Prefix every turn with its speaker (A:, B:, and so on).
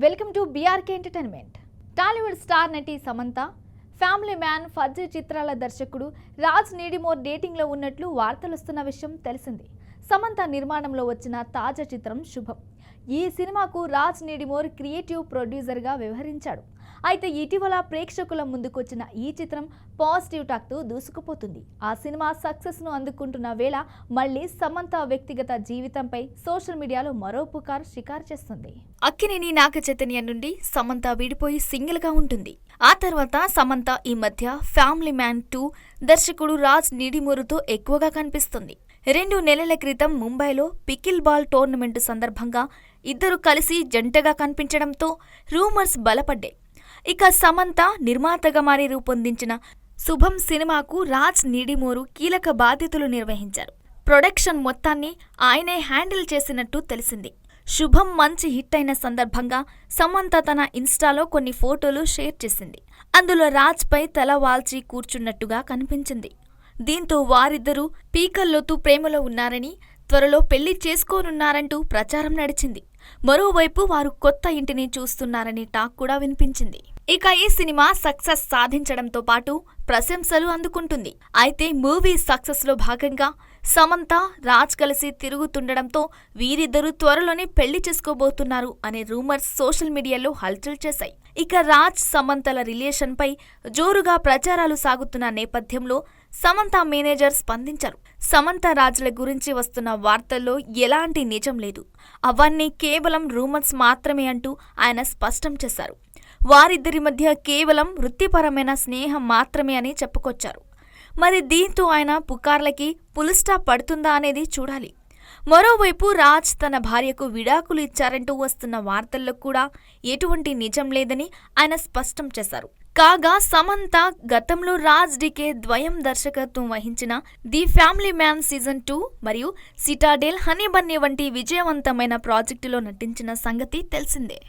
A: Welcome to BRK entertainment. Tollywood star నటి Samantha, family man, Farzi చిత్రాల దర్శకుడు రాజ్ నీడిమోర్ డేటింగ్లో ఉన్నట్లు వార్తలొస్తున్న విషయం తెలిసింది. సమంత నిర్మాణంలో వచ్చిన తాజా చిత్రం శుభం. ఈ సినిమాకు రాజ్ నీడిమోర్ క్రియేటివ్ ప్రొడ్యూసర్గా వ్యవహరించాడు. అయితే ఇటీవల ప్రేక్షకుల ముందుకొచ్చిన ఈ చిత్రం పాజిటివ్ టాక్తో దూసుకుపోతుంది. ఆ సినిమా సక్సెస్ను అందుకుంటున్న వేళ మళ్ళీ సమంత వ్యక్తిగత జీవితంపై సోషల్ మీడియాలో మరో పుకార్ షికారు చేస్తుంది. అక్కినేని నాగ చైతన్య నుండి సమంత విడిపోయి సింగిల్గా ఉంటుంది. ఆ తర్వాత సమంత ఈ మధ్య ఫ్యామిలీ మ్యాన్ 2 దర్శకుడు రాజ్ నీడిమోరుతో ఎక్కువగా కనిపిస్తుంది. 2 నెలల క్రితం ముంబైలో పికిల్ బాల్ టోర్నమెంటు సందర్భంగా ఇద్దరు కలిసి జంటగా కనిపించడంతో రూమర్స్ బలపడ్డాయి. ఇక సమంత నిర్మాతగా మారి రూపొందించిన శుభం సినిమాకు రాజ్ నీడిమోరు కీలక బాధ్యతలు నిర్వహించారు. ప్రొడక్షన్ మొత్తాన్ని ఆయనే హ్యాండిల్ చేసినట్టు తెలిసింది. శుభం మంచి హిట్ అయిన సందర్భంగా సమంత తన ఇన్స్టాలో కొన్ని ఫోటోలు షేర్ చేసింది. అందులో రాజ్పై తల వాల్చి కూర్చున్నట్టుగా కనిపించింది. దీంతో వారిద్దరూ పీకల్లోతు ప్రేమలో ఉన్నారని, త్వరలో పెళ్లి చేసుకోనున్నారంటూ ప్రచారం నడిచింది. మరోవైపు వారు కొత్త ఇంటిని చూస్తున్నారని టాక్ కూడా వినిపించింది. ఇక ఈ సినిమా సక్సెస్ సాధించడంతో పాటు ప్రశంసలు అందుకుంటుంది. అయితే మూవీ సక్సెస్ లో భాగంగా సమంత, రాజ్ కలిసి తిరుగుతుండడంతో వీరిద్దరూ త్వరలోనే పెళ్లి చేసుకోబోతున్నారు అనే రూమర్స్ సోషల్ మీడియాలో హల్చల్ చేశాయి. ఇక రాజ్ సమంతల రిలేషన్ పై జోరుగా ప్రచారాలు సాగుతున్న నేపథ్యంలో సమంత మేనేజర్ స్పందించారు. సమంత రాజ్ల గురించి వస్తున్న వార్తల్లో ఎలాంటి నిజం లేదు, అవన్నీ కేవలం రూమర్స్ మాత్రమే అంటూ ఆయన స్పష్టం చేశారు. వారిద్దరి మధ్య కేవలం వృత్తిపరమైన స్నేహం మాత్రమే అని చెప్పుకొచ్చారు. మరి దీంతో ఆయన పుకార్లకి పులిస్టాప్ పడుతుందా అనేది చూడాలి. మరోవైపు రాజ్ తన భార్యకు విడాకులు ఇచ్చారంటూ వస్తున్న వార్తల్లో కూడా ఎటువంటి నిజం లేదని ఆయన స్పష్టం చేశారు. కాగా సమంత గతంలో రాజ్ డికే ద్వయం దర్శకత్వం వహించిన ది ఫ్యామిలీ మ్యాన్ సీజన్ 2 మరియు సిటాడెల్, హనీ బన్నీ వంటి విజయవంతమైన ప్రాజెక్టులో నటించిన సంగతి తెలిసిందే.